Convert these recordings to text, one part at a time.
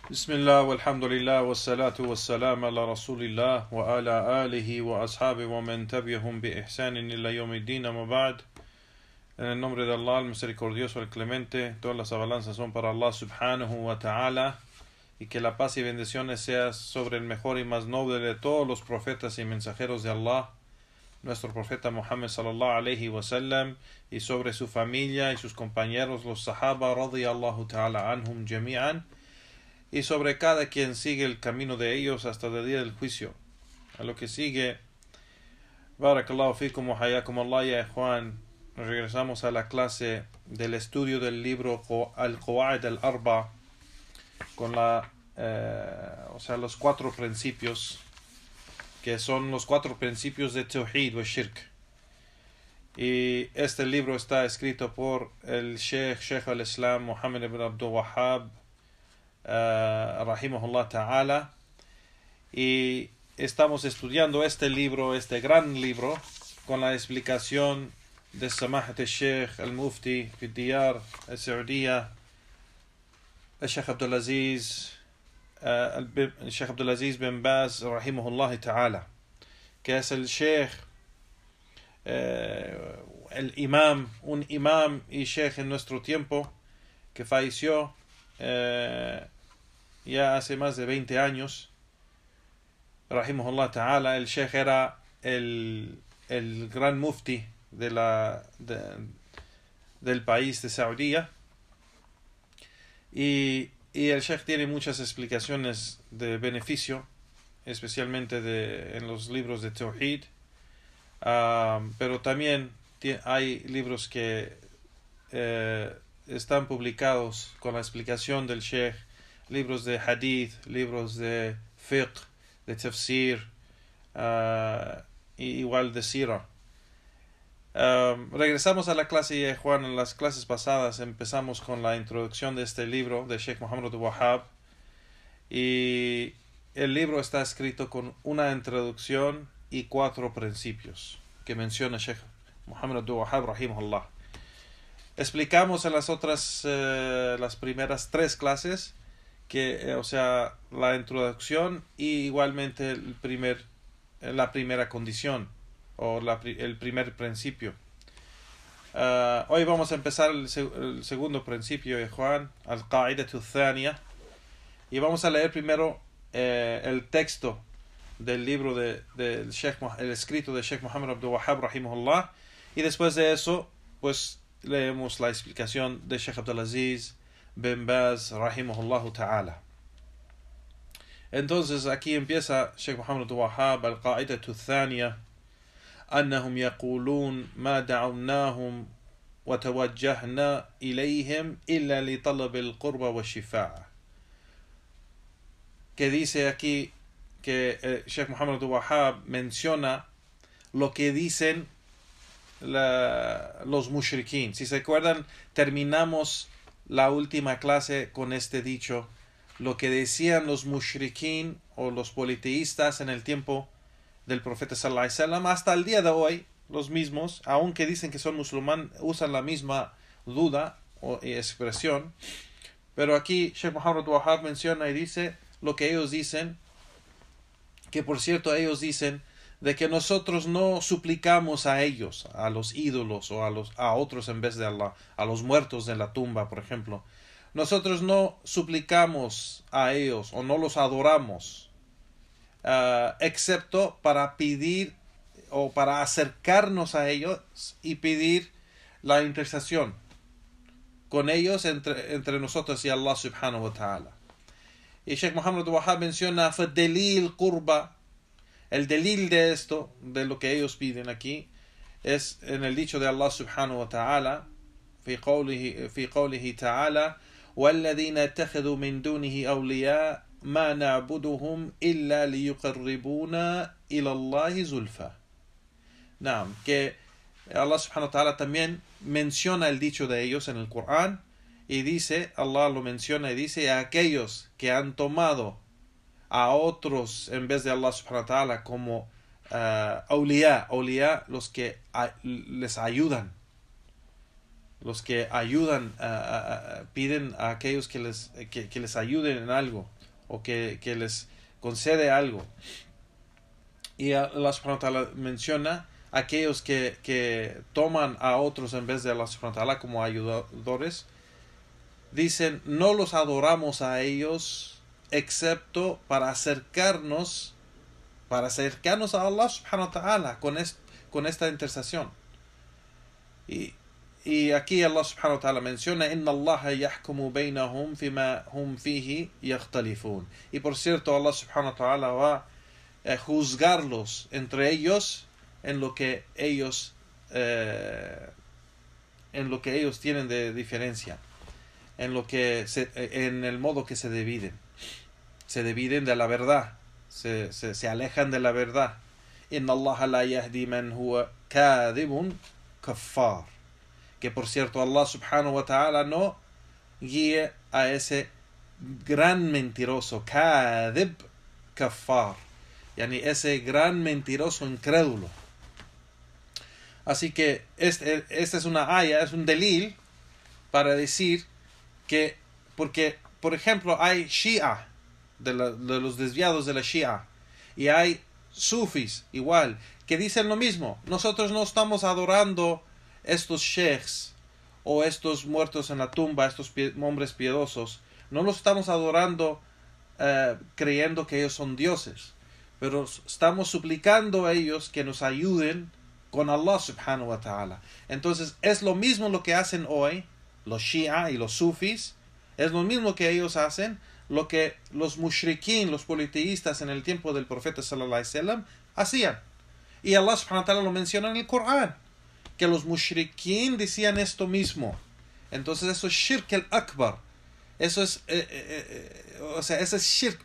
Bismillah, walhamdulillah, wassalatu wassalam ala rasulillah wa ala alihi wa ashabi wa man tabi'ahum bi ihsanin ila yawmiddin amma ba'd. En el nombre de Allah, el misericordioso, el clemente, todas las alabanzas son para Allah subhanahu wa ta'ala, y que la paz y bendiciones sea sobre el mejor y más noble de todos los profetas y mensajeros de Allah, nuestro profeta Muhammad sallallahu alayhi wa sallam, y sobre su familia y sus compañeros, los sahaba radiyallahu ta'ala anhum jami'an, y sobre cada quien sigue el camino de ellos hasta el día del juicio. A lo que sigue, Barakallahu fikum wa hayakum Allah ya ikhwan, regresamos a la clase del estudio del libro Al-Qawa'id al-Arba, con los 4 principios, que son los 4 principios de Tawhid o Shirk. Y este libro está escrito por el Sheikh al-Islam Muhammad ibn Abdul Wahhab rahimahullah ta'ala, y estamos estudiando este libro, este gran libro, con la explicación de Samahat al-Sheikh al-Mufti fi Diyar al-Saudiya, el Sheikh Abdulaziz bin Baz rahimahullah ta'ala, que es el Sheikh, el imam, un imam y Sheikh en nuestro tiempo, que falleció ya hace más de 20 años, rahimahullah ta'ala. El Sheikh era el gran mufti del país de Saudía, y el Sheikh tiene muchas explicaciones de beneficio, especialmente en los libros de Tawhid, pero también hay libros que están publicados con la explicación del Sheikh, libros de hadith, libros de fiqh, de tafsir, y igual de sira. Regresamos a la clase, Juan. En las clases pasadas empezamos con la introducción de este libro de Sheikh Muhammad Abdul Wahhab, y el libro está escrito con una introducción y 4 principios que menciona Sheikh Muhammad Abdul Wahhab rahimahullah. Explicamos en las primeras 3 clases que, la introducción y igualmente la primera condición o el primer principio. Hoy vamos a empezar el segundo principio de Juan, al-Qa'idatu Thaniya, y vamos a leer primero el texto del libro del el escrito de Sheikh Muhammad Abdul Wahhab rahimahullah, y después de eso pues leemos la explicación de Sheikh Abdulaziz bin Baz rahimahullah ta'ala. Entonces aquí empieza Sheikh Muhammad Abdul Wahhab: al-Qa'idatu Thaniya أنهم يقولون ما دعوناهم وتوجهنا إليهم إلا لطلب القرب والشفاعة. Que dice aquí que Sheikh Muhammad Abdul Wahhab menciona lo que dicen los mushrikeen. Si se acuerdan, terminamos la última clase con este dicho: lo que decían los mushrikeen o los politeístas en el tiempo del profeta sallallahu alaihi wasallam, hasta el día de hoy los mismos, aunque dicen que son musulmanes, usan la misma duda o expresión. Pero aquí Sheikh Muhammad Abdul Wahhab menciona y dice lo que ellos dicen, que por cierto ellos dicen de que nosotros no suplicamos a ellos, a los ídolos o a otros en vez de Allah, a los muertos de la tumba, por ejemplo. Nosotros no suplicamos a ellos o no los adoramos, excepto para pedir o para acercarnos a ellos y pedir la intercesión con ellos entre nosotros y Allah subhanahu wa ta'ala. Y Sheikh Muhammad Abdul Wahhab menciona delil qurba. El delil de esto, de lo que ellos piden aquí, es en el dicho de Allah subhanahu wa ta'ala, fi qawlihi ta'ala: وَالَّذِينَ اتَّخَذُوا مِن دُونِهِ أَوْلِيَاءَ ما نعبدهم إلا ليقربونا إلى الله زلفى. Que Allah subhanahu wa ta'ala también menciona el dicho de ellos en el Corán, y dice, Allah lo menciona y dice: a aquellos que han tomado a otros en vez de Allah subhanahu wa ta'ala como awliya, los que les ayudan, los que ayudan, piden a aquellos que les ayuden en algo o que les concede algo. Y Allah subhanahu wa ta'ala menciona aquellos que toman a otros en vez de Allah subhanahu wa ta'ala como ayudadores. Dicen, no los adoramos a ellos excepto para acercarnos a Allah subhanahu wa ta'ala con esta intercesión. Y aquí Allah subhanahu wa ta'ala menciona, Inna Allah yahkumu baynahum fima hum fihi yakhtalifun. Y por cierto, Allah subhanahu wa ta'ala va a juzgarlos entre ellos en lo que ellos tienen de diferencia, en el modo que se dividen de la verdad, se alejan de la verdad. Inna Allah la yahdi man huwa kadhibun kaffar. Que por cierto Allah subhanahu wa ta'ala no guíe a ese gran mentiroso, kadhib kaffar, yani ese gran mentiroso incrédulo. Así que esta es una aya, es un delil para decir que, porque por ejemplo hay Shia, de los desviados de la Shia, y hay Sufis igual, que dicen lo mismo. Nosotros no estamos adorando estos sheikhs o estos muertos en la tumba, estos hombres piedosos, no los estamos adorando creyendo que ellos son dioses, pero estamos suplicando a ellos que nos ayuden con Allah subhanahu wa ta'ala. Entonces es lo mismo lo que hacen hoy los Shia y los Sufis, es lo mismo que ellos hacen, lo que los mushrikin, los politeístas en el tiempo del profeta sallallahu alaihi wasallam hacían. Y Allah subhanahu wa ta'ala lo menciona en el Corán, que los mushrikin decían esto mismo. Entonces eso es shirk al-akbar. Eso es, ese es shirk,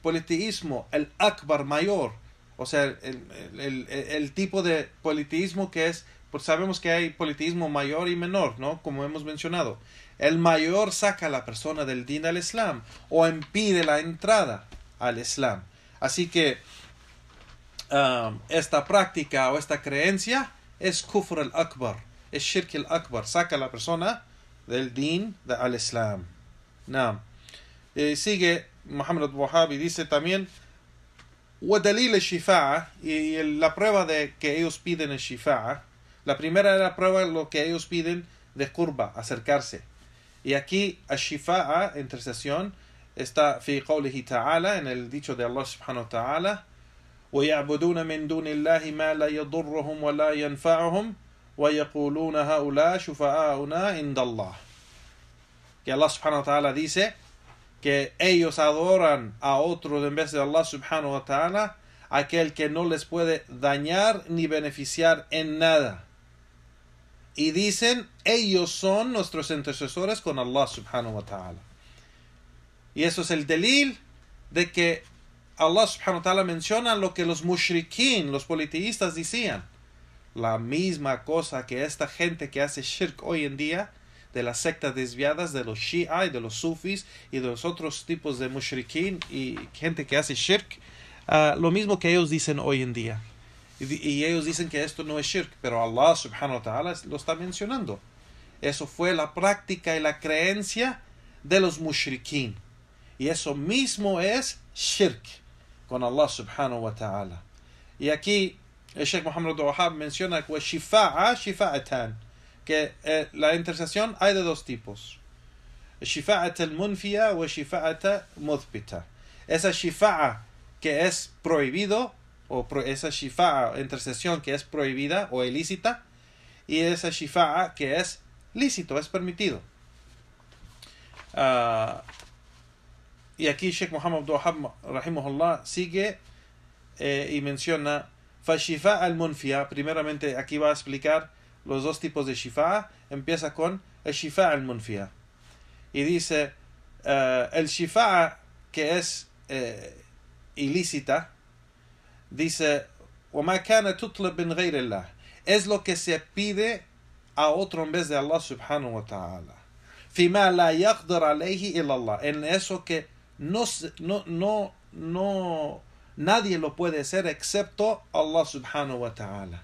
politeísmo, el akbar mayor. O sea, el tipo de politeísmo que es, pues sabemos que hay politeísmo mayor y menor, ¿no? Como hemos mencionado. El mayor saca a la persona del din al Islam o impide la entrada al Islam. Así que esta práctica o esta creencia es kufr al-akbar, es shirk al-akbar, saca a la persona del din al Islam. Sigue Muhammad al-Wahhab y dice también, ودليل الشفاعة, y la prueba de que ellos piden el shifa'a, la primera era la prueba de lo que ellos piden de qurba, acercarse. Y aquí el shifa'a, intercesión, está fi qawlihi ta'ala, en el dicho de Allah subhanahu wa ta'ala, ويعبدون من دون الله ما لا يضرهم ولا ينفعهم ويقولون هؤلاء شفعاؤنا عند الله. Que Allah subhanahu wa ta'ala dice que ellos adoran a otros en vez de Allah subhanahu wa ta'ala, aquel que no les puede dañar ni beneficiar en nada. Y dicen, ellos son nuestros intercesores con Allah subhanahu wa ta'ala. Y eso es el delil de que Allah subhanahu wa ta'ala menciona lo que los mushrikin, los politeístas decían. La misma cosa que esta gente que hace shirk hoy en día, de las sectas desviadas, de los Shia y de los Sufis y de los otros tipos de mushrikin y gente que hace shirk, lo mismo que ellos dicen hoy en día. Y ellos dicen que esto no es shirk, pero Allah subhanahu wa ta'ala lo está mencionando. Eso fue la práctica y la creencia de los mushrikin. Y eso mismo es shirk con Allah subhanahu wa ta'ala. Y aquí el Sheikh Muhammad al-Wahhab menciona que shifa'atan, que la intercesión hay de dos tipos. Shifa'at al-munfiya o shifa'at muthbita. Esa shifa'a que es prohibido, o esa shifa'a, intercesión que es prohibida o ilícita, y esa shifa'a que es lícito, es permitido. Y aquí Sheikh Muhammad al-Wahhab rahimahullah sigue y menciona fashifa al-munfiya. Primeramente aquí va a explicar los dos tipos de shifa. Empieza con el shifa al-munfiya y dice el shifa que es ilícita, dice وما كان تطلب من غير الله, es lo que se pide a otro en vez de Allah subhanahu wa ta'ala. فيما لا يقدر عليه إلا الله, en eso que nadie lo puede hacer excepto Allah subhanahu wa ta'ala.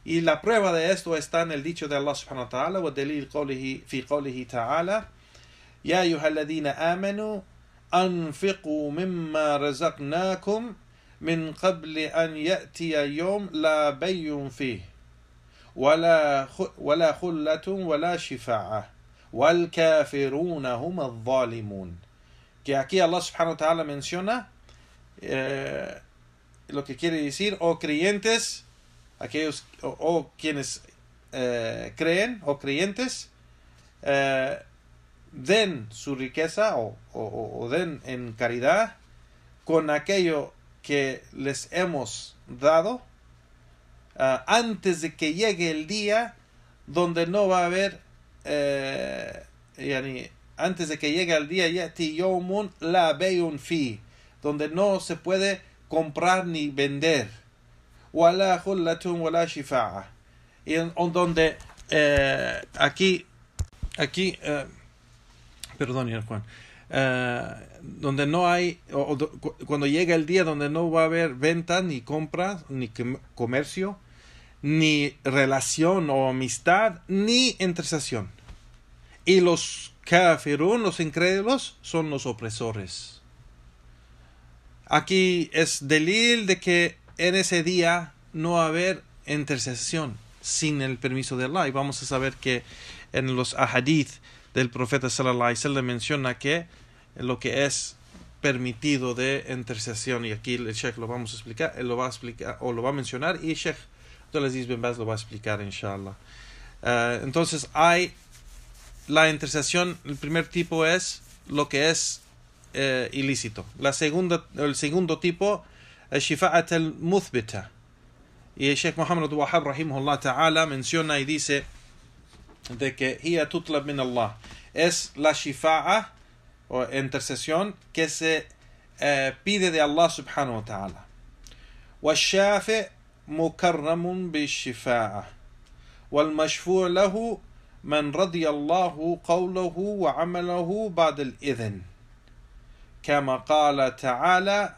Y la prueba de esto está en el dicho de Allah subhanahu wa ta'ala, وَالدَّلِيلُ فِي قَوْلِهِ تَعَالَى يَا أَيُّهَا الَّذِينَ آمَنُوا أَنْفِقُوا مِمَّا رَزَقْنَاكُمْ مِنْ قَبْلِ أَنْ يَأْتِيَ يَوْمٌ لَا بَيْعٌ فِيهِ ولا خلة ولا شفاعة والكافرون هم الظالمون. Que aquí Allah subhanahu wa ta'ala menciona lo que quiere decir, creyentes, aquellos quienes creen, creyentes, den su riqueza o den en caridad con aquello que les hemos dado, antes de que llegue el día donde no va a haber antes de que llegue el día yati yawmun la bay'un fi, donde no se puede comprar ni vender, wala khullatun wala shifa'a, y donde perdón, Juan, donde no hay, cuando llega el día donde no va a haber venta, ni compra, ni comercio, ni relación o amistad, ni intercesión. Y los kafirun, los incrédulos, son los opresores. Aquí es delil de que en ese día no va a haber intercesión sin el permiso de Allah. Y vamos a saber que en los ahadith del profeta sallallahu alaihi wasallam menciona que lo que es permitido de intercesión, y aquí el Sheikh lo va a explicar o lo va a mencionar, y Sheikh Abdulaziz bin Baz lo va a explicar, inshallah. Entonces hay la intercesión. El primer tipo es lo que es ilícito. El segundo tipo es shifa'at al-muthbita, y el Sheikh Muhammad Wahhab rahimahullah ta'ala menciona y dice de que hiya tutlab min Allah, es la shifa'a o intercesión que se pide de Allah subhanahu wa ta'ala. والشافع مكرم بالشفاعة والمشفوع له من رضي الله قوله وعمله بعد الإذن كما قال تعالى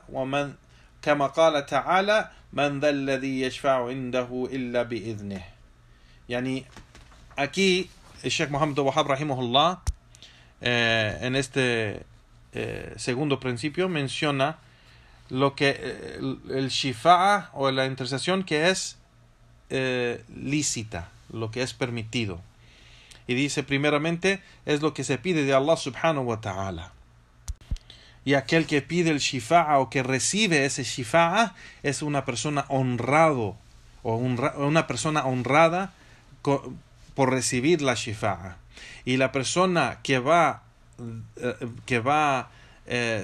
من ذا الذي يشفع عنده إلا بإذنه. يعني aquí el Sheikh Muhammad Wahhab rahimahullah en este segundo principio menciona lo que el shifa'a o la intercesión que es lícita, lo que es permitido. Y dice primeramente es lo que se pide de Allah subhanahu wa ta'ala. Y aquel que pide el shifa'a o que recibe ese shifa'a es una persona honrado o una persona honrada por recibir la shifa'a. Y la persona que va a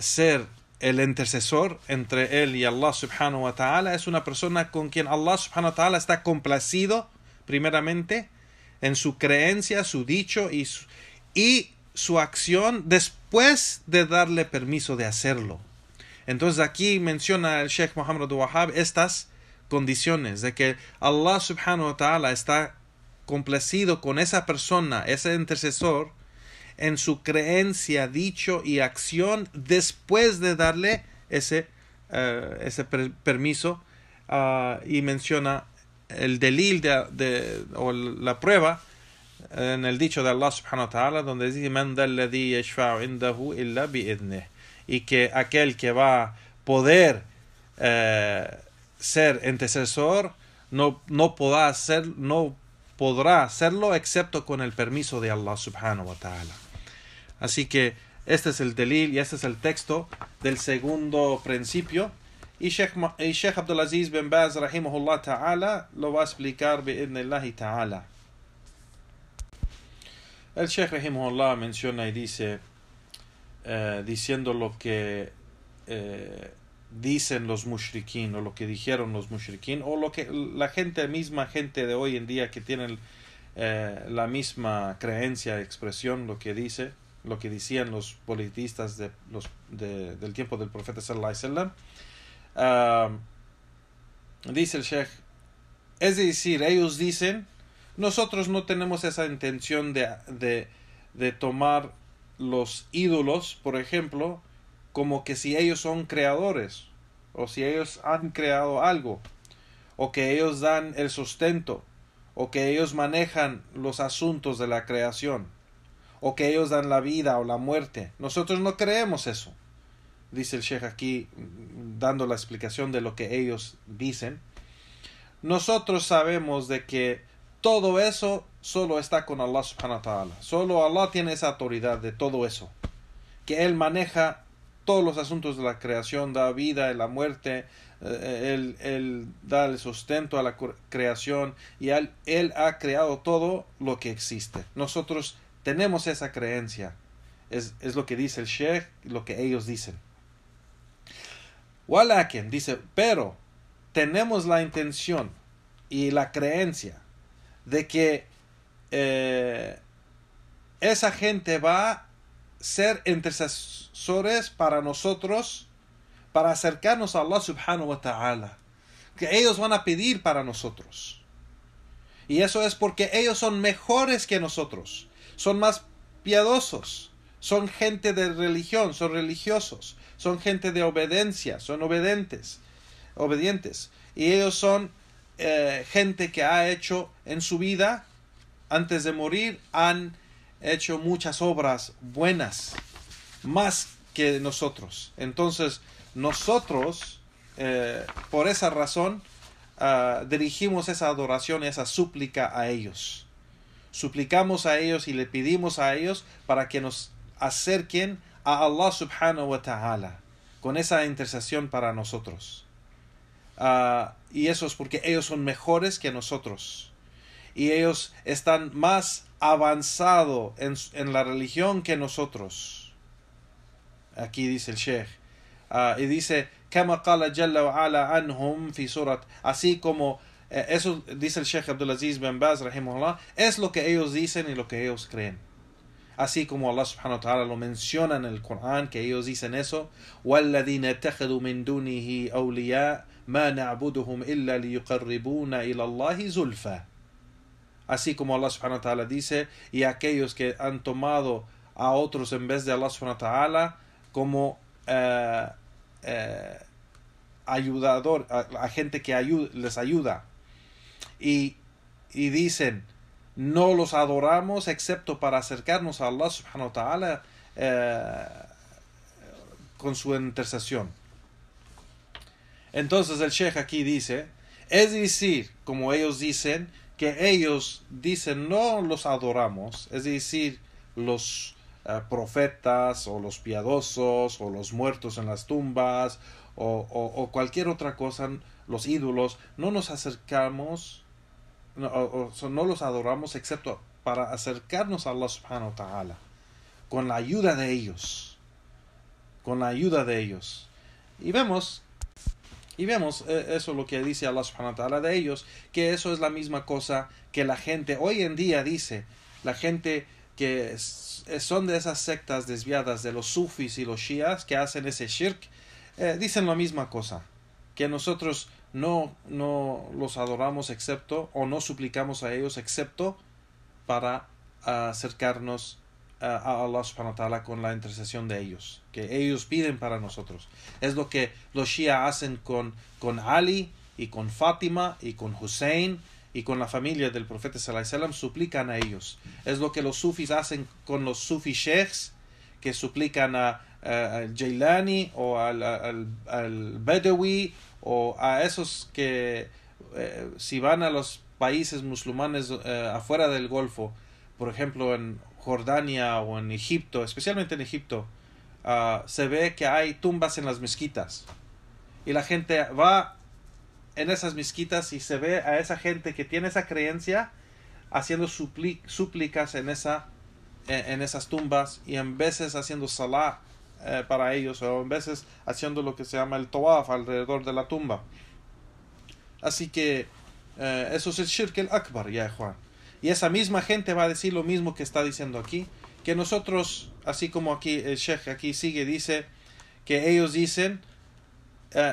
ser el intercesor entre él y Allah subhanahu wa ta'ala es una persona con quien Allah subhanahu wa ta'ala está complacido primeramente en su creencia, su dicho y su acción después de darle permiso de hacerlo. Entonces aquí menciona el Sheikh Muhammad Wahhab estas condiciones de que Allah subhanahu wa ta'ala está complacido con esa persona, ese intercesor, en su creencia, dicho y acción después de darle ese permiso, y menciona el delil o la prueba en el dicho de Allah subhanahu wa ta'ala donde dice man dha alladhi yashfa'u indahu illa bi'idhnih, y que aquel que va a poder ser intercesor no podrá hacerlo excepto con el permiso de Allah subhanahu wa ta'ala. Así que este es el delil y este es el texto del segundo principio, y Sheikh Abdulaziz bin Baz rahimahullah ta'ala lo va a explicar bi'idhnillahi ta'ala. El Sheikh rahimahullah menciona y dice, diciendo lo que dicen los mushrikin, o lo que dijeron los mushrikin, o lo que la misma gente de hoy en día que tienen la misma creencia, expresión, lo que decían los politistas del tiempo del profeta sallallahu alaihi wasallam. Dice el Sheikh, es decir, ellos dicen, nosotros no tenemos esa intención de tomar los ídolos, por ejemplo, como que si ellos son creadores, o si ellos han creado algo, o que ellos dan el sustento, o que ellos manejan los asuntos de la creación, o que ellos dan la vida o la muerte. Nosotros no creemos eso. Dice el Sheikh aquí, dando la explicación de lo que ellos dicen. Nosotros sabemos de que todo eso solo está con Allah subhanahu wa ta'ala. Solo Allah tiene esa autoridad de todo eso. Que Él maneja todos los asuntos de la creación, da vida y la muerte. Él da el sustento a la creación y Él ha creado todo lo que existe. Nosotros tenemos esa creencia. Es lo que dice el Sheikh, lo que ellos dicen. Walakin dice, pero tenemos la intención y la creencia de que esa gente va a ser intercesores para nosotros, para acercarnos a Allah subhanahu wa ta'ala, que ellos van a pedir para nosotros, y eso es porque ellos son mejores que nosotros, son más piadosos, son gente de religión, son religiosos, son gente de obediencia, son obedientes, y ellos son gente que ha hecho en su vida, antes de morir, han hecho muchas obras buenas, más que nosotros. Entonces, nosotros, por esa razón, dirigimos esa adoración, esa súplica a ellos. Suplicamos a ellos y le pedimos a ellos para que nos acerquen a Allah subhanahu wa ta'ala, con esa intercesión para nosotros. Y eso es porque ellos son mejores que nosotros. Y ellos están más avanzados en la religión que nosotros. Aquí dice el Sheikh. Y dice, كما قال جل وعلا عنهم في سورة, así como eso dice el Sheikh Abdulaziz bin Baz rahimahullah, es lo que ellos dicen y lo que ellos creen. Así como Allah subhanahu wa ta'ala lo menciona en el Corán, que ellos dicen eso, وَالَّذِينَ اتَّخَذُوا مِن دُونِهِ أَوْلِيَاءَ مَا نَعْبُدُهُمْ إِلَّا لِيُقَرِّبُونَ إِلَى اللَّهِ زُلْفًا. Así como Allah subhanahu wa ta'ala dice, y aquellos que han tomado a otros en vez de Allah subhanahu wa ta'ala como ayudador, a gente que les ayuda, y dicen, no los adoramos excepto para acercarnos a Allah subhanahu wa ta'ala con su intercesión. Entonces el Sheikh aquí dice, es decir, como ellos dicen, que ellos dicen no los adoramos, es decir, los profetas o los piadosos o los muertos en las tumbas o cualquier otra cosa, los ídolos, no nos acercamos, no los adoramos excepto para acercarnos a Allah subhanahu wa ta'ala, con la ayuda de ellos, y vemos eso, lo que dice Allah subhanahu wa ta'ala de ellos, que eso es la misma cosa que la gente hoy en día dice, la gente que son de esas sectas desviadas de los sufis y los shias que hacen ese shirk, dicen la misma cosa, que nosotros no los adoramos excepto, o no suplicamos a ellos excepto para acercarnos a Allah subhanahu wa ta'ala con la intercesión de ellos, que ellos piden para nosotros. Es lo que los Shia hacen con Ali y con Fátima y con Hussein y con la familia del profeta sallallahu alaihi wasallam, suplican a ellos. Es lo que los sufis hacen con los sufi sheikhs, que suplican al Jailani o al Badawi, o a esos que si van a los países musulmanes afuera del Golfo, por ejemplo en Jordania o en Egipto, especialmente en Egipto, se ve que hay tumbas en las mezquitas y la gente va en esas mezquitas y se ve a esa gente que tiene esa creencia haciendo súplicas en esas tumbas, y en veces haciendo salah para ellos, o en veces haciendo lo que se llama el tawaf alrededor de la tumba. Así que eso es el shirk el akbar, ya Juan. Y esa misma gente va a decir lo mismo que está diciendo aquí, que nosotros, así como aquí el Sheikh aquí sigue, dice que ellos dicen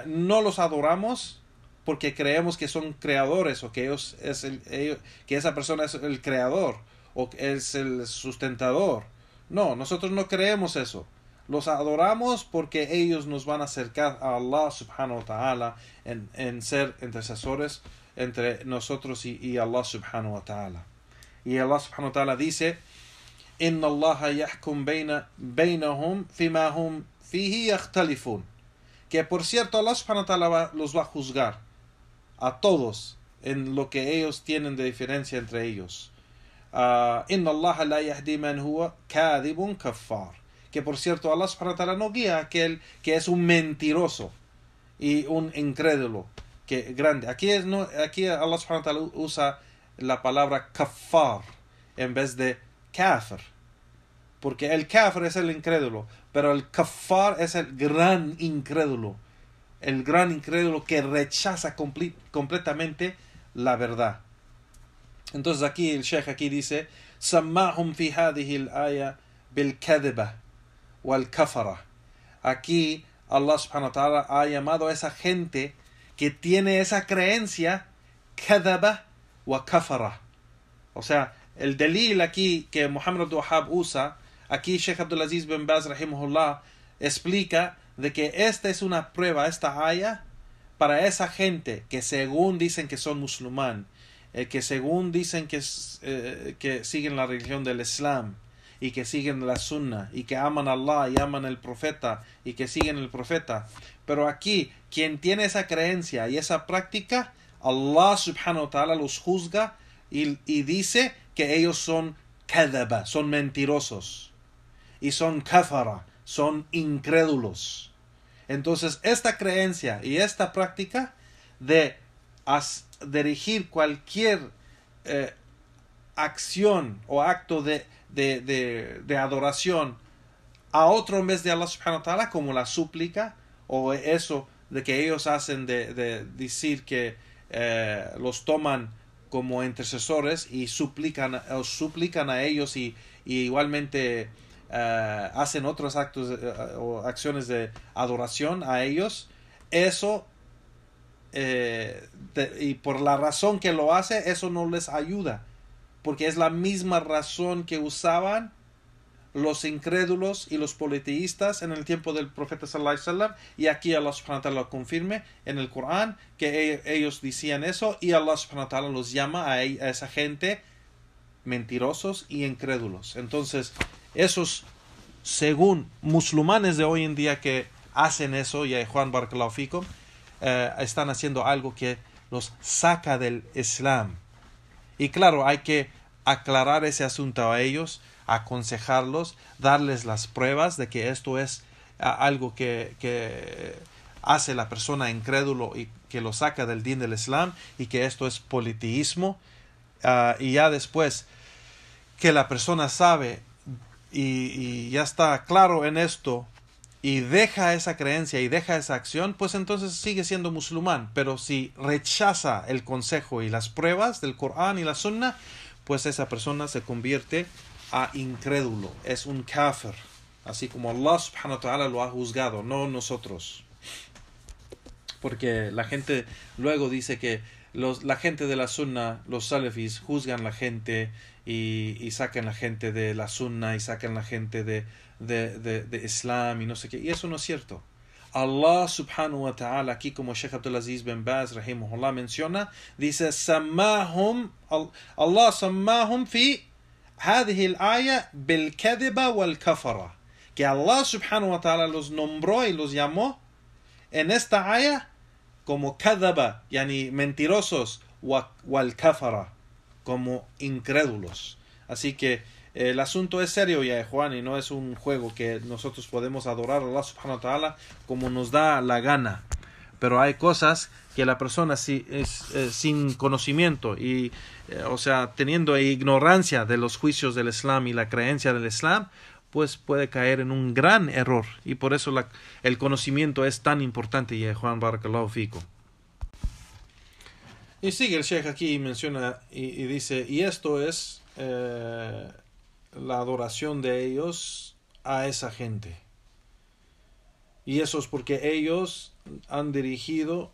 no los adoramos porque creemos que son creadores, o que que esa persona es el creador o es el sustentador. No, nosotros no creemos eso. Los adoramos porque ellos nos van a acercar a Allah subhanahu wa ta'ala en ser intercesores entre nosotros y Allah subhanahu wa ta'ala. Y Allah subhanahu wa ta'ala dice: Inna Allah yahkum bainahum fima hum fihi yakhtalifun. Que por cierto Allah subhanahu wa ta'ala los va a juzgar a todos en lo que ellos tienen de diferencia entre ellos. Inna Allah la yahdi man huwa kadhibun kaffar. Que por cierto Allah subhanahu wa ta'ala no guía a aquel que es un mentiroso y un incrédulo que grande. Aquí Allah subhanahu wa ta'ala usa la palabra kaffar en vez de kafir, porque el kafir es el incrédulo, pero el kaffar es el gran incrédulo que rechaza completamente la verdad. Entonces aquí el Sheikh aquí dice: Sammahum fi hadhihi al-aya bil kadhiba wal kafara. Aquí Allah subhanahu wa ta'ala ha llamado a esa gente que tiene esa creencia kadhaba wa kafara. O sea, el delil aquí que Muhammad Abdul Wahhab usa, aquí Sheikh Abdul Aziz bin Baz rahimahullah explica de que esta es una prueba, esta aya, para esa gente que según dicen que son musulmán, que según dicen que siguen la religión del Islam y que siguen la Sunna y que aman a Allah y aman al profeta y que siguen el profeta. Pero aquí, quien tiene esa creencia y esa práctica, Allah subhanahu wa ta'ala los juzga y dice que ellos son kadhaba, son mentirosos, y son kafara, son incrédulos. Entonces esta creencia y esta práctica de dirigir cualquier acción o acto de adoración a otro en vez de Allah subhanahu wa ta'ala, como la súplica, o eso de que ellos hacen de decir que los toman como intercesores y suplican a ellos y igualmente hacen otros actos o acciones de adoración a ellos, eso y por la razón que lo hace, eso no les ayuda, porque es la misma razón que usaban los incrédulos y los politeístas en el tiempo del profeta sallallahu alaihi wasallam, y aquí Allah subhanahu wa ta'ala lo confirme en el Corán que ellos decían eso, y Allah subhanahu wa ta'ala los llama a esa gente mentirosos y incrédulos. Entonces esos, según musulmanes de hoy en día que hacen eso, y Juan Barakallahu Fikum, están haciendo algo que los saca del Islam. Y claro, hay que aclarar ese asunto a ellos, aconsejarlos, darles las pruebas de que esto es algo que hace la persona incrédulo y que lo saca del din del Islam, y que esto es politeísmo. Y ya después que la persona sabe y ya está claro en esto y deja esa creencia y deja esa acción, pues entonces sigue siendo musulmán. Pero si rechaza el consejo y las pruebas del Corán y la Sunna, pues esa persona se convierte a incrédulo, es un kafir, así como Allah subhanahu wa ta'ala lo ha juzgado, no nosotros. Porque la gente luego dice que la gente de la Sunna, los salafis, juzgan la gente y sacan la gente de la Sunna y sacan la gente de Islam y no sé qué. Y eso no es cierto. Allah subhanahu wa ta'ala, aquí como Sheikh Abdul Aziz bin Baz rahimahullah menciona, dice: Allah sammahum fi هذه الآية بالكذبة والكفرة, que Allah subhanahu wa ta'ala los nombró y los llamó en esta aya como kadhaba, yani mentirosos, wal kafara, como incrédulos. Así que el asunto es serio, ya Juan, y no es un juego que nosotros podemos adorar a Allah subhanahu wa ta'ala como nos da la gana. Pero hay cosas que la persona sin conocimiento y o sea, teniendo ignorancia de los juicios del Islam y la creencia del Islam, pues puede caer en un gran error. Y por eso el conocimiento es tan importante, ya Juan Barakallahu Fikum. Y sigue el Sheikh aquí y menciona y dice: y esto es la adoración de ellos a esa gente. Y eso es porque ellos han dirigido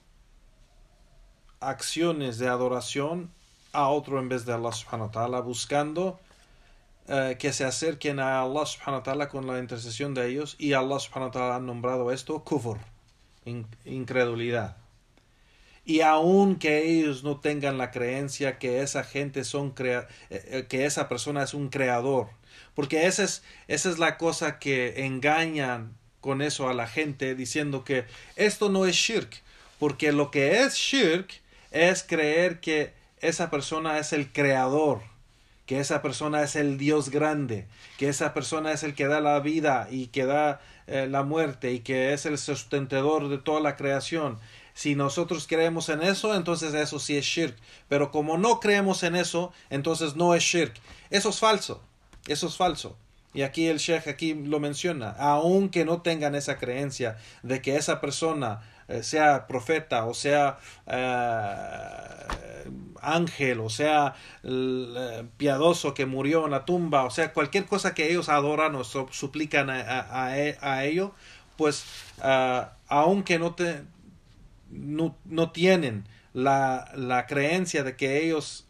acciones de adoración a otro en vez de Allah subhanahu wa ta'ala, buscando que se acerquen a Allah subhanahu wa ta'ala con la intercesión de ellos, y Allah subhanahu wa ta'ala ha nombrado esto kufr, incredulidad. Y aun que ellos no tengan la creencia que esa gente que esa persona es un creador. Porque esa es la cosa que engañan con eso a la gente diciendo que esto no es shirk. Porque lo que es shirk es creer que esa persona es el creador, que esa persona es el Dios grande, que esa persona es el que da la vida y que da la muerte y que es el sustentador de toda la creación. Si nosotros creemos en eso, entonces eso sí es shirk. Pero como no creemos en eso, entonces no es shirk. Eso es falso. Eso es falso. Y aquí el Sheikh aquí lo menciona. Aunque no tengan esa creencia de que esa persona sea profeta o sea ángel o sea piadoso que murió en la tumba, o sea cualquier cosa que ellos adoran o suplican a ello, pues aunque no tienen la creencia de que ellos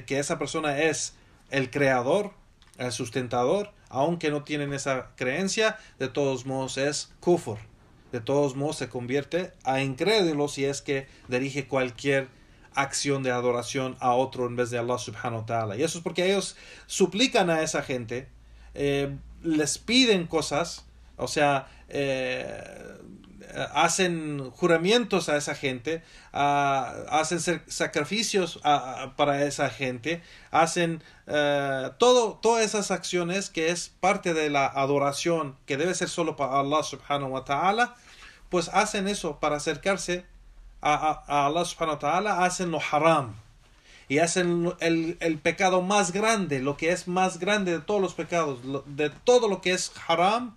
que esa persona es el creador, el sustentador, aunque no tienen esa creencia, de todos modos es kufr. De todos modos se convierte a incrédulo si es que dirige cualquier acción de adoración a otro en vez de Allah subhanahu wa ta'ala. Y eso es porque ellos suplican a esa gente, les piden cosas, o sea, hacen juramentos a esa gente, hacen sacrificios para esa gente, hacen todas esas acciones que es parte de la adoración que debe ser solo para Allah subhanahu wa ta'ala, pues hacen eso para acercarse a Allah subhanahu wa ta'ala, hacen lo haram y hacen el pecado más grande, lo que es más grande de todos los pecados, de todo lo que es haram.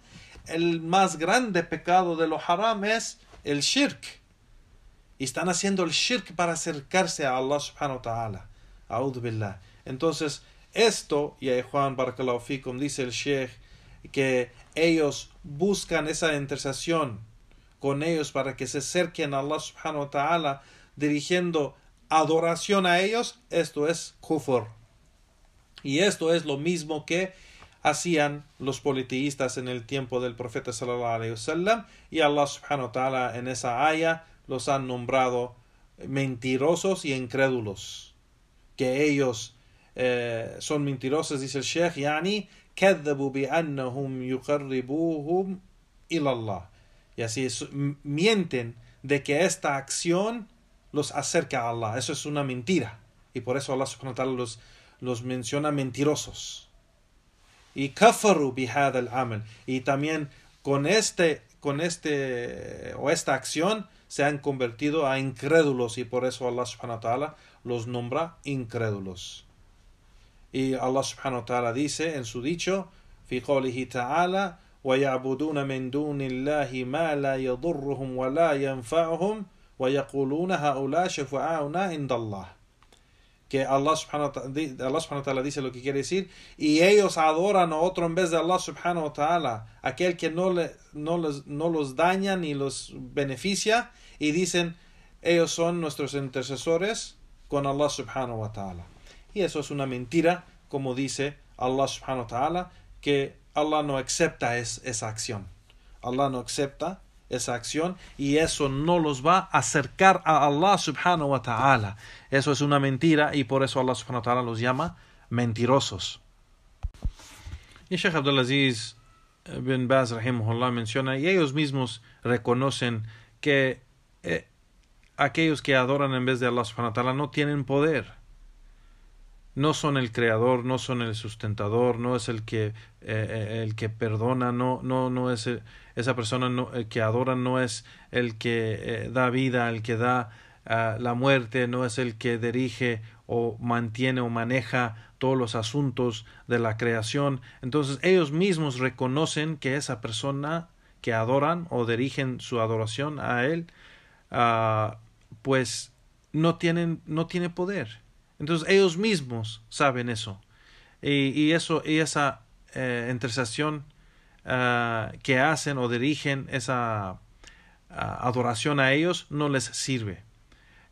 El más grande pecado de lo haram es el shirk. Y están haciendo el shirk para acercarse a Allah subhanahu wa ta'ala. A'udhu billah. Entonces, esto, y Juan Barakallahu Fikum, dice el Sheikh, que ellos buscan esa intercesión con ellos para que se acerquen a Allah subhanahu wa ta'ala, dirigiendo adoración a ellos. Esto es kufr. Y esto es lo mismo que hacían los politeístas en el tiempo del profeta sallallahu alaihi wasallam, y Allah subhanahu wa ta'ala en esa aya los han nombrado mentirosos y incrédulos, que ellos son mentirosos, dice el Sheikh, yani kadhabu bi annahum yuqarribuhum ila Allah, y así mienten de que esta acción los acerca a Allah. Eso es una mentira, y por eso Allah subhanahu wa ta'ala los menciona mentirosos. Y kafaru bihad al-amal, y también con esta acción se han convertido a incrédulos, y por eso Allah subhanahu wa ta'ala los nombra incrédulos. Y Allah subhanahu wa ta'ala dice en su dicho, fi qawlihi ta'ala, وَيَعْبُدُونَ مِن دُونِ اللَّهِ مَا لَا يَضُرُّهُمْ وَلَا يَنْفَعُهُمْ وَيَقُولُونَ هَؤُلَاءِ شُفَعَاؤُنَا عِندَ اللَّهِ. Que Allah subhanahu wa ta'ala dice lo que quiere decir, y ellos adoran a otro en vez de Allah subhanahu wa ta'ala, aquel que no los daña ni los beneficia, y dicen ellos son nuestros intercesores con Allah subhanahu wa ta'ala. Y eso es una mentira, como dice Allah subhanahu wa ta'ala, que Allah no acepta esa acción. Allah no acepta esa acción, y eso no los va a acercar a Allah subhanahu wa ta'ala. Eso es una mentira, y por eso Allah subhanahu wa ta'ala los llama mentirosos. Y Sheikh Abdulaziz bin Baz rahimahullah menciona, y ellos mismos reconocen que aquellos que adoran en vez de Allah subhanahu wa ta'ala no tienen poder. No son el creador, no son el sustentador, no es el que perdona, no es esa persona que adora, no es el que da vida, el que da la muerte, no es el que dirige o mantiene o maneja todos los asuntos de la creación. Entonces ellos mismos reconocen que esa persona que adoran o dirigen su adoración a él, pues no tiene poder. Entonces ellos mismos saben eso, y esa intercesión que hacen o dirigen esa adoración a ellos no les sirve.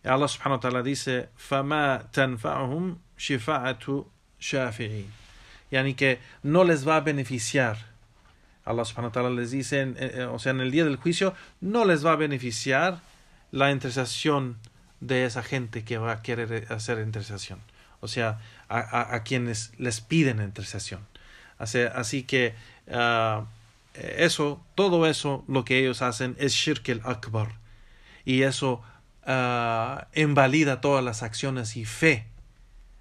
Allah subhanahu wa ta'ala dice, فَمَا تَنْفَعُهُمْ شِفَاعَةُ شَافِعِينَ, yani que no les va a beneficiar. Allah subhanahu wa ta'ala les dice, o sea, en el día del juicio no les va a beneficiar la intercesión de esa gente que va a querer hacer intercesión. O sea, a quienes les piden intercesión. Así que todo eso, lo que ellos hacen es Shirk al-Akbar. Y eso invalida todas las acciones y fe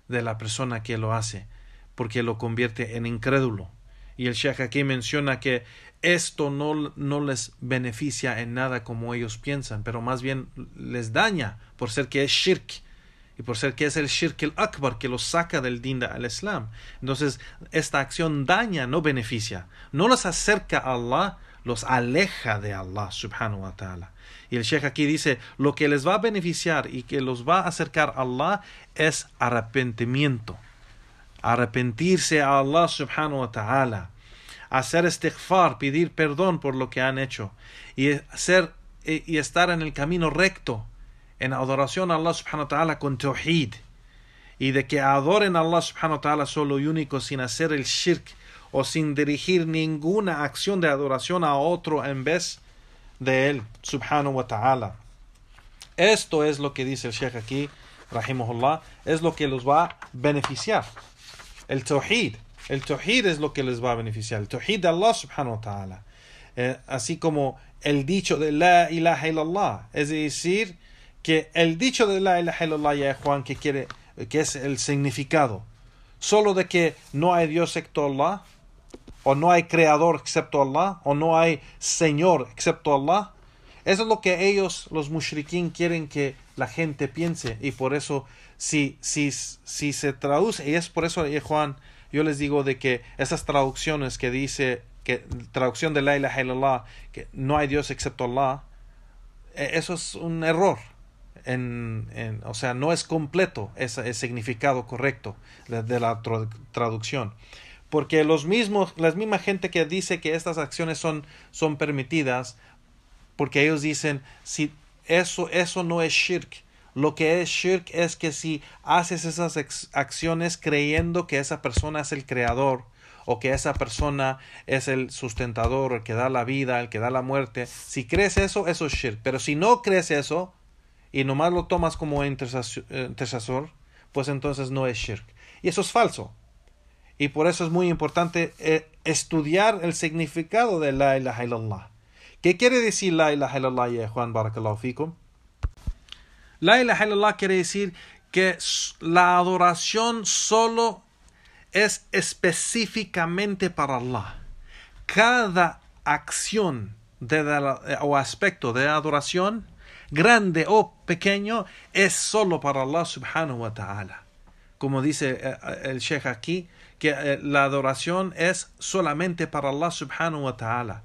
de la persona que lo hace, porque lo convierte en incrédulo. Y el Sheikh aquí menciona que esto no les beneficia en nada como ellos piensan, pero más bien les daña por ser que es shirk y por ser que es el shirk el akbar que los saca del din al Islam. Entonces esta acción daña, no beneficia, no los acerca a Allah, los aleja de Allah subhanahu wa ta'ala. Y el Sheikh aquí dice, lo que les va a beneficiar y que los va a acercar a Allah es arrepentimiento, arrepentirse a Allah subhanahu wa ta'ala, hacer istighfar, pedir perdón por lo que han hecho y estar en el camino recto en adoración a Allah subhanahu wa ta'ala con tawhid, y de que adoren a Allah subhanahu wa ta'ala solo y único, sin hacer el shirk o sin dirigir ninguna acción de adoración a otro en vez de él subhanahu wa ta'ala. Esto es lo que dice el Sheikh aquí, rahimahullah, es lo que los va a beneficiar. El tawhid es lo que les va a beneficiar, el tawhid de Allah subhanahu wa ta'ala. Así como el dicho de la ilaha illallah, es decir, que el dicho de la ilaha illallah, ya Juan, que es el significado solo de que no hay Dios excepto Allah, o no hay creador excepto Allah, o no hay Señor excepto Allah. Eso es lo que ellos, los mushrikin, quieren que la gente piense, y por eso si se traduce, y es por eso, Juan, yo les digo de que esas traducciones que dice, que traducción de la ilaha illallah, que no hay Dios excepto Allah, eso es un error. O sea, no es completo ese significado correcto de la traducción. Porque la misma gente que dice que estas acciones son permitidas, porque ellos dicen, si eso no es shirk. Lo que es shirk es que si haces esas acciones creyendo que esa persona es el creador, o que esa persona es el sustentador, el que da la vida, el que da la muerte, si crees eso es shirk. Pero si no crees eso y nomás lo tomas como intercesor, pues entonces no es shirk. Y eso es falso. Y por eso es muy importante estudiar el significado de la ilaha illallah. ¿Qué quiere decir la ilaha illallah, ya Juan, barakallahu fikum? La ilaha illallah quiere decir que la adoración solo es específicamente para Allah. Cada acción o aspecto de adoración, grande o pequeño, es solo para Allah subhanahu wa ta'ala. Como dice el Sheikh aquí, que la adoración es solamente para Allah subhanahu wa ta'ala,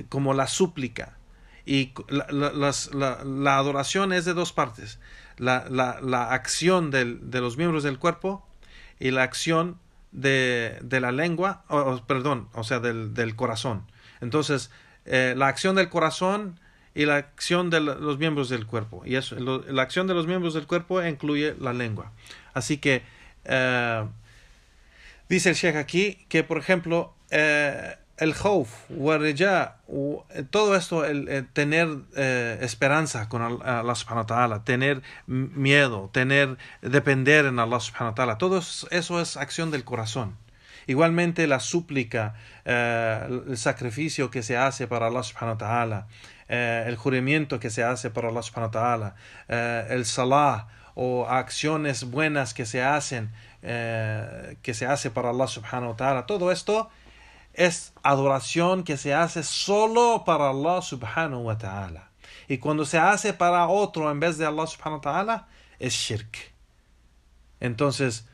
como la súplica. Y la adoración es de dos partes: la acción de los miembros del cuerpo y la acción de la lengua, del corazón. Entonces, la acción del corazón y la acción de los miembros del cuerpo. Y la acción de los miembros del cuerpo incluye la lengua. Así que dice el Sheikh aquí que, por ejemplo, el khawf o el reja, todo esto, el tener esperanza con Allah subhanahu wa ta'ala, tener miedo, depender en Allah subhanahu wa ta'ala, todo eso es acción del corazón. Igualmente la súplica, el sacrificio que se hace para Allah subhanahu wa ta'ala, el juramento que se hace para Allah subhanahu wa ta'ala, el salah o acciones buenas que se hace para Allah subhanahu wa ta'ala, todo esto es adoración que se hace solo para Allah subhanahu wa ta'ala. Y cuando se hace para otro en vez de Allah subhanahu wa ta'ala, es shirk. Entonces,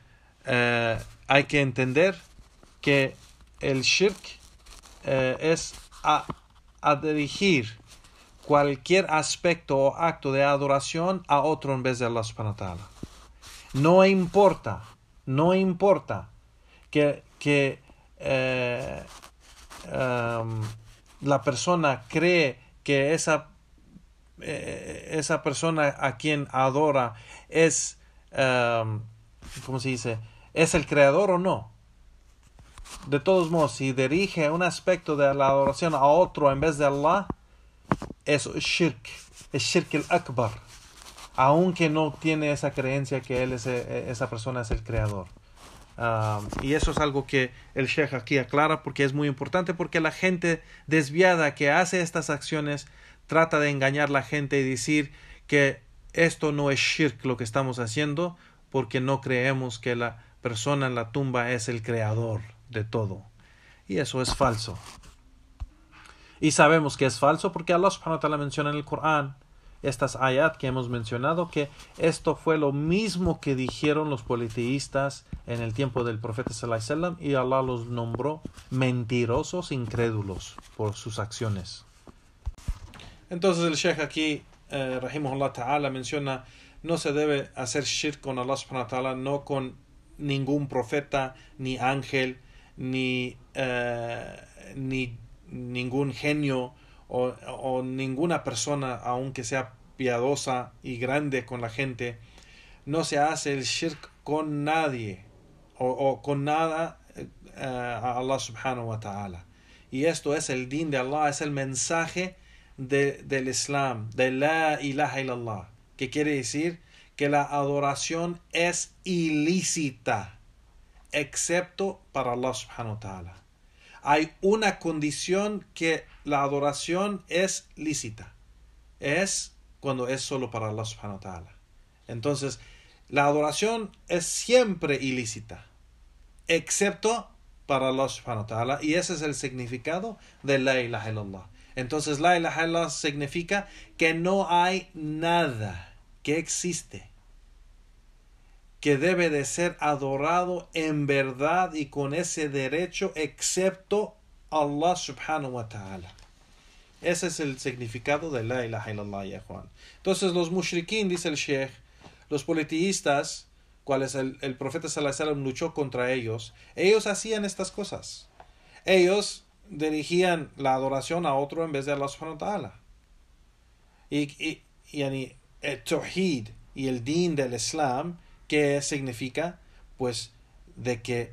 hay que entender que el shirk es a dirigir cualquier aspecto o acto de adoración a otro en vez de Allah subhanahu wa ta'ala. No importa que la persona cree que esa persona a quien adora es, ¿cómo se dice?, es el creador o no. De todos modos, si dirige un aspecto de la adoración a otro en vez de Allah, eso es shirk el akbar. aunque no tiene esa creencia que esa persona es el creador. Y eso es algo que el Sheikh aquí aclara porque es muy importante, porque la gente desviada que hace estas acciones trata de engañar a la gente y decir que esto no es shirk lo que estamos haciendo, porque no creemos que la persona en la tumba es el creador de todo. Y eso es falso. Y sabemos que es falso porque Allah subhanahu wa ta'ala menciona en el Corán, estas ayat que hemos mencionado, que esto fue lo mismo que dijeron los politeístas en el tiempo del profeta sallallahu alaihi wasallam, y Allah los nombró mentirosos, incrédulos por sus acciones. Entonces el Sheikh aquí, rahimahullah ta'ala, menciona: no se debe hacer shirk con Allah subhanahu wa ta'ala, no con ningún profeta, ni ángel, ni ningún genio o ninguna persona, aunque sea piadosa y grande con la gente. No se hace el shirk con nadie o con nada a Allah subhanahu wa ta'ala. Y esto es el din de Allah, es el mensaje del Islam, de la ilaha illallah, que quiere decir que la adoración es ilícita, excepto para Allah subhanahu wa ta'ala. Hay una condición que la adoración es lícita, es cuando es solo para Allah subhanahu wa ta'ala. Entonces, la adoración es siempre ilícita, excepto para Allah subhanahu wa ta'ala, y ese es el significado de la ilaha illallah. Entonces, la ilaha illallah significa que no hay nada que existe que debe de ser adorado en verdad y con ese derecho, excepto Allah subhanahu wa ta'ala. Ese es el significado de la ilaha illallah, ya Juan. Entonces los mushrikín, dice el Sheikh, los politeístas, cuales el profeta sallallahu alaihi wasallam luchó contra ellos hacían estas cosas. Ellos dirigían la adoración a otro en vez de Allah subhanahu wa ta'ala. Y el tawhid y el din del Islam, ¿qué significa? Pues de que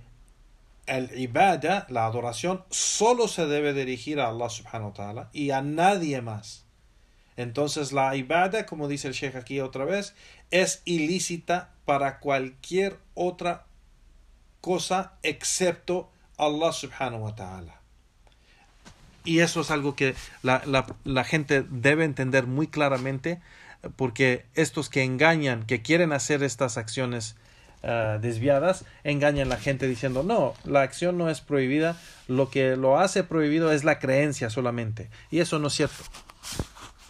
el ibadah, la adoración, solo se debe dirigir a Allah subhanahu wa ta'ala y a nadie más. Entonces la ibadah, como dice el Sheikh aquí otra vez, es ilícita para cualquier otra cosa excepto Allah subhanahu wa ta'ala. Y eso es algo que la gente debe entender muy claramente, porque estos que engañan, que quieren hacer estas acciones desviadas, engañan a la gente diciendo: no, la acción no es prohibida, lo que lo hace prohibido es la creencia solamente. Y eso no es cierto.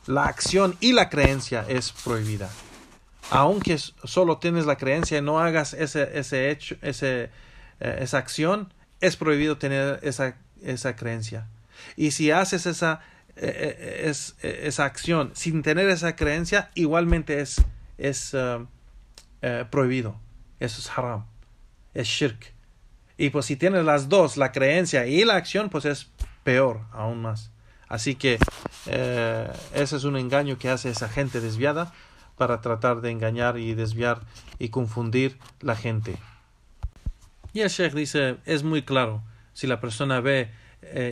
La acción y la creencia es prohibida. Aunque solo tienes la creencia y no hagas ese hecho, esa acción, es prohibido tener esa creencia. Y si haces esa acción sin tener esa creencia, igualmente es prohibido. Eso es haram, es shirk. Y pues si tienes las dos, la creencia y la acción, pues es peor aún más. Así que ese es un engaño que hace esa gente desviada para tratar de engañar y desviar y confundir la gente. Y el Sheikh dice: es muy claro, si la persona ve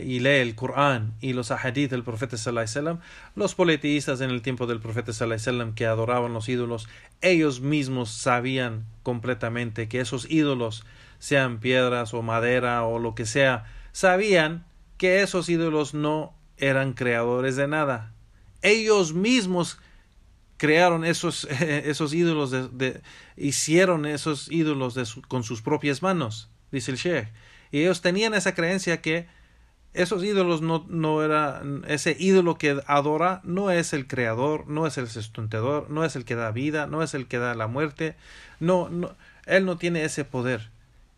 y lee el Corán y los ahadith del profeta sallallahu alaihi wasallam, los politeístas en el tiempo del profeta sallallahu alaihi wasallam que adoraban los ídolos, ellos mismos sabían completamente que esos ídolos, sean piedras o madera o lo que sea, sabían que esos ídolos no eran creadores de nada. Ellos mismos crearon esos ídolos, hicieron esos ídolos con sus propias manos, dice el Sheikh. Y ellos tenían esa creencia que esos ídolos no era, ese ídolo que adora no es el creador, no es el sustentador, no es el que da vida, no es el que da la muerte, él no tiene ese poder.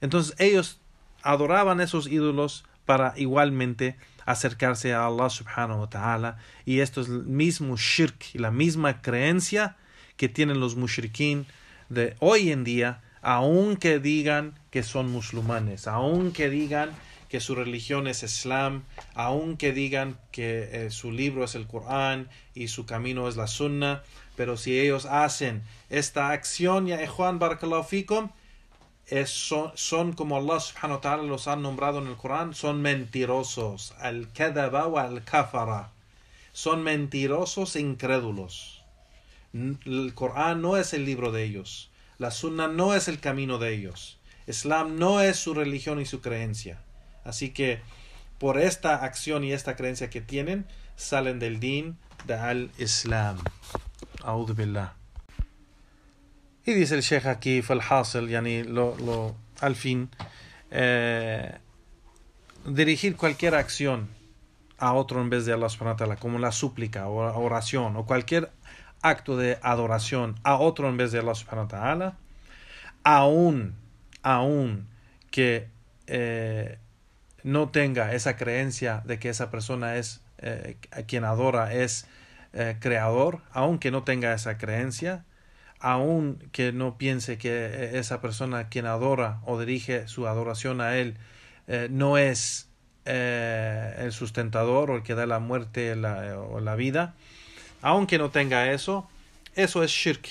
Entonces ellos adoraban esos ídolos para igualmente acercarse a Allah subhanahu wa ta'ala, y esto es el mismo shirk y la misma creencia que tienen los mushrikín de hoy en día, aunque digan que son musulmanes, aunque digan que su religión es Islam, aunque digan que su libro es el Corán y su camino es la Sunna, pero si ellos hacen esta acción, ya Juan barakallahu fikum, son como Allah subhanahu wa ta'ala los ha nombrado en el Corán, son mentirosos, al-kadaba wa al-kafara, son mentirosos e incrédulos. El Corán no es el libro de ellos. La Sunna no es el camino de ellos. Islam no es su religión y su creencia. Así que por esta acción y esta creencia que tienen, salen del din de al-Islam. A'udhu billah. Y dice el Sheikh aquí, falhasil, yani al fin, dirigir cualquier acción a otro en vez de Allah subhanahu wa ta'ala, como la súplica o oración, o cualquier acto de adoración a otro en vez de Allah subhanahu wa ta'ala, aún que no tenga esa creencia de que esa persona es a quien adora es creador, aunque no tenga esa creencia, aun que no piense que esa persona a quien adora o dirige su adoración a él no es el sustentador o el que da la muerte o la vida, aunque no tenga eso es shirk.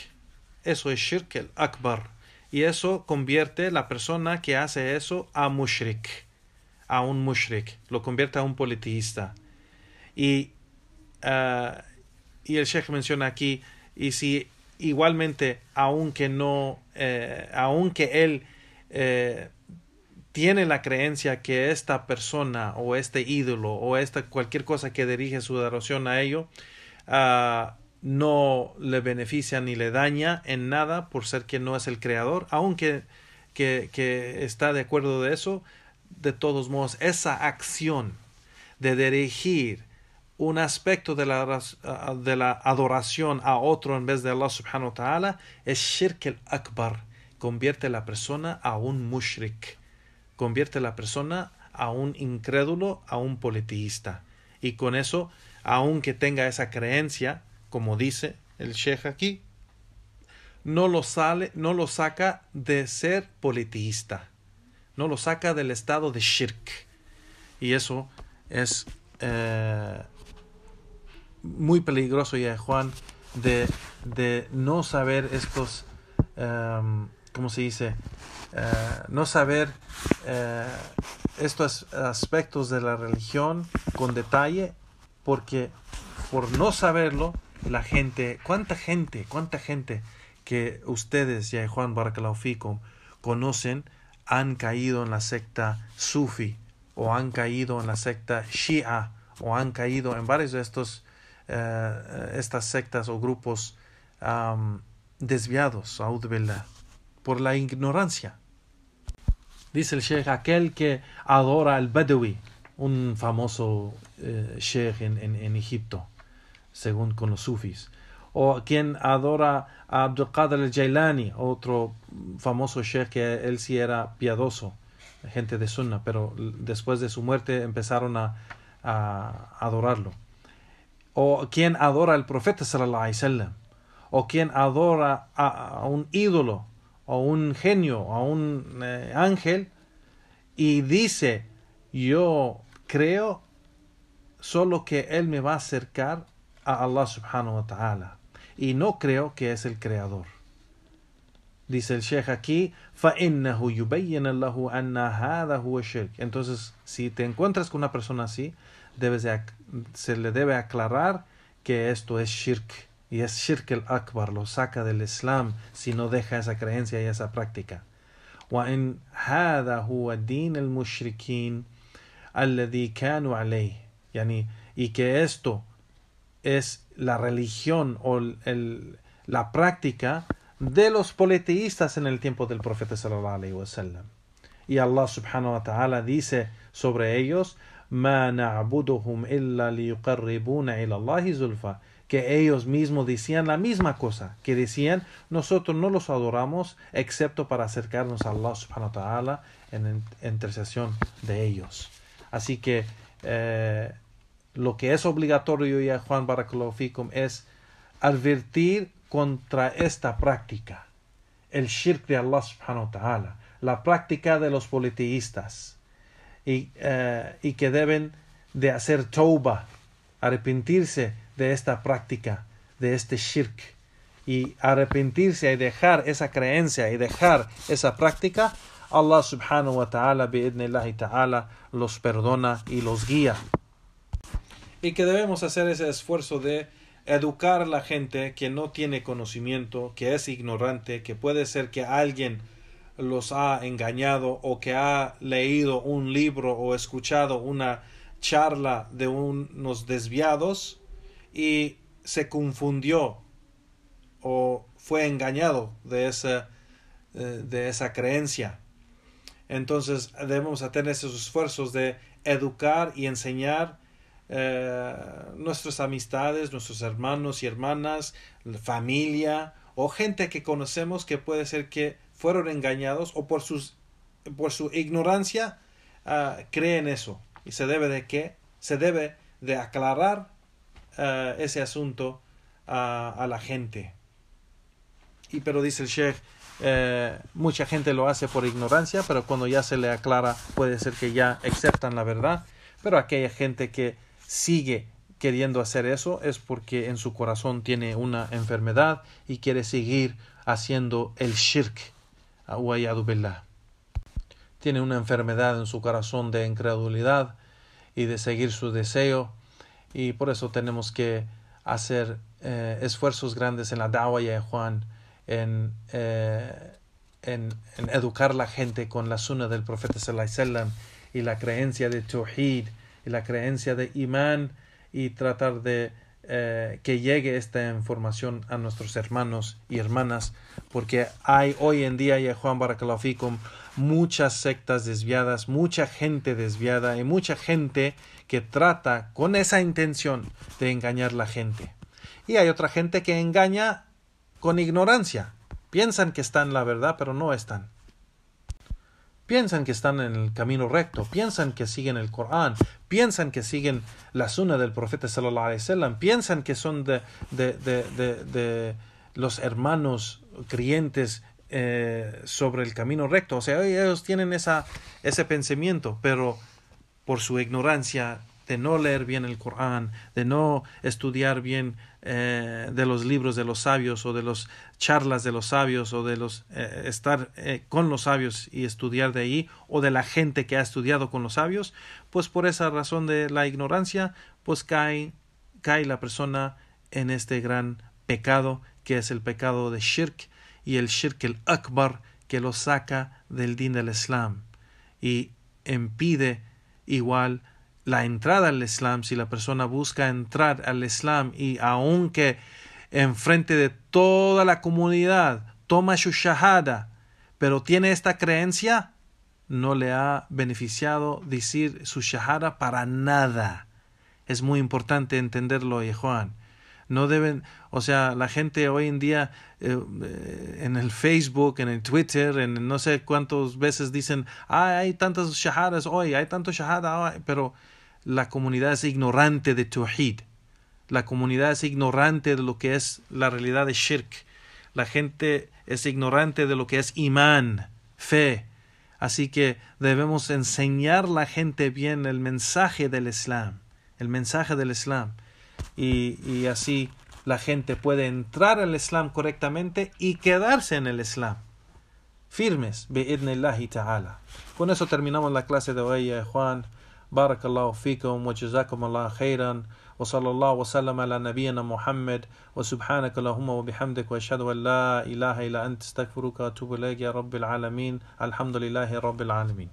Eso es shirk el akbar. Y eso convierte la persona que hace eso a mushrik, a un mushrik, lo convierte a un politeísta. Y el Sheikh menciona aquí, y si igualmente, aunque él tiene la creencia que esta persona o este ídolo o cualquier cosa que dirige su adoración a ello no le beneficia ni le daña en nada por ser que no es el creador, aunque que está de acuerdo de eso, de todos modos esa acción de dirigir un aspecto de la adoración a otro en vez de Allah subhanahu wa ta'ala es shirk al-akbar. Convierte a la persona a un mushrik, convierte a la persona a un incrédulo, a un politeísta. Y con eso, aunque tenga esa creencia, como dice el Sheikh aquí, no lo saca de ser politeísta, no lo saca del estado de shirk. Y eso es muy peligroso, ya Juan, de no saber estos, ¿cómo se dice? No saber estos aspectos de la religión con detalle, porque por no saberlo, la gente, cuánta gente que ustedes, ya Juan Barakallahu Fikum, conocen, han caído en la secta Sufi, o han caído en la secta Shia, o han caído en varios de estas sectas o grupos desviados, a'udhu billah, por la ignorancia. Dice el Sheikh, aquel que adora al Badawi, un famoso Sheikh en Egipto, según con los sufis, o quien adora a Abdul Qadir al-Jailani, otro famoso Sheikh que él sí era piadoso, gente de Sunna, pero después de su muerte empezaron a adorarlo. O quien adora al profeta sallallahu alaihi wasallam, o quien adora a un ídolo, o un genio, a un ángel, y dice, yo creo solo que él me va a acercar a Allah subhanahu wa ta'ala, y no creo que es el creador. Dice el Sheikh aquí, فَإِنَّهُ يُبَيِّنَ اللَّهُ أَنَّ هَذَا هُوَ الشِّرْكِ. Entonces, si te encuentras con una persona así, se le debe aclarar que esto es shirk, y es shirk al-akbar, lo saca del Islam si no deja esa creencia y esa práctica. وَإِنْ هَذَا هُوَ دِينَ الْمُشْرِكِينَ الَّذِي كَانُوا عَلَيْهِ. Y que esto es la religión o la práctica de los politeístas en el tiempo del profeta sallallahu alaihi wasallam. Y Allah subhanahu wa ta'ala dice sobre ellos, ما نعبدهم إلا ليقربونا إلى الله زلفى, que ellos mismos decían la misma cosa, que decían, nosotros no los adoramos excepto para acercarnos a Allah subhanahu wa ta'ala en intercesión de ellos. Así que lo que es obligatorio, ya Juan Barakallahu Fikum, es advertir contra esta práctica, el shirk de Allah subhanahu wa ta'ala, la práctica de los politeístas, y que deben de hacer tauba, arrepentirse de esta práctica, de este shirk, y arrepentirse y dejar esa creencia y dejar esa práctica. Allah subhanahu wa ta'ala bi'idnillahi ta'ala los perdona y los guía, y que debemos hacer ese esfuerzo de educar a la gente que no tiene conocimiento, que es ignorante, que puede ser que alguien los ha engañado o que ha leído un libro o escuchado una charla de unos desviados y se confundió o fue engañado de esa creencia. Entonces debemos hacer esos esfuerzos de educar y enseñar nuestras amistades, nuestros hermanos y hermanas, familia o gente que conocemos que puede ser que fueron engañados o por su ignorancia creen eso, y se debe de aclarar ese asunto a la gente. Pero dice el Sheikh, mucha gente lo hace por ignorancia, pero cuando ya se le aclara puede ser que ya aceptan la verdad. Pero aquella gente que sigue queriendo hacer eso es porque en su corazón tiene una enfermedad y quiere seguir haciendo el shirk. Tiene una enfermedad en su corazón de incredulidad y de seguir su deseo, y por eso tenemos que hacer esfuerzos grandes en la da'wah, ya Juan, en educar a la gente con la sunna del profeta sallallahu alaihi wasallam y la creencia de tawhid y la creencia de imán, y tratar de que llegue esta información a nuestros hermanos y hermanas, porque hay hoy en día, ya Juan barakallahu fikum, muchas sectas desviadas, mucha gente desviada y mucha gente que trata con esa intención de engañar a la gente. Y hay otra gente que engaña con ignorancia. Piensan que están en la verdad, pero no están. Piensan que están en el camino recto, piensan que siguen el Corán, piensan que siguen la sunna del profeta sallallahu alaihi wasallam, piensan que son de los hermanos creyentes sobre el camino recto. O sea, ellos tienen ese pensamiento, pero por su ignorancia de no leer bien el Corán, de no estudiar bien de los libros de los sabios o de las charlas de los sabios o de estar con los sabios y estudiar de ahí, o de la gente que ha estudiado con los sabios, pues por esa razón de la ignorancia, pues cae la persona en este gran pecado que es el pecado de shirk, y el shirk el akbar, que lo saca del din del Islam y impide igual la entrada al Islam. Si la persona busca entrar al Islam y aunque enfrente de toda la comunidad toma su shahada, pero tiene esta creencia, no le ha beneficiado decir su shahada para nada. Es muy importante entenderlo, Juan. No deben, o sea, la gente hoy en día en el Facebook, en el Twitter, en no sé cuántas veces dicen, hay tantas shahadas hoy, hay tanto shahada hoy, pero la comunidad es ignorante de tawhid. La comunidad es ignorante de lo que es la realidad de shirk. La gente es ignorante de lo que es imán, fe. Así que debemos enseñar a la gente bien el mensaje del Islam. El mensaje del Islam. Y así la gente puede entrar al Islam correctamente y quedarse en el Islam. Firmes, bi'idnillahi ta'ala. Con eso terminamos la clase de hoy, Juan. Barakallahu fikum wa jazakumullahu khairan wa sallallahu wa sallam ala nabiyyina Muhammad wa subhanaka Allahumma wa bihamdik wa ashhadu an la ilaha illa anta astaghfiruka wa atubu ilayk ya rabbil alamin. Alhamdulillahi rabbil alamin.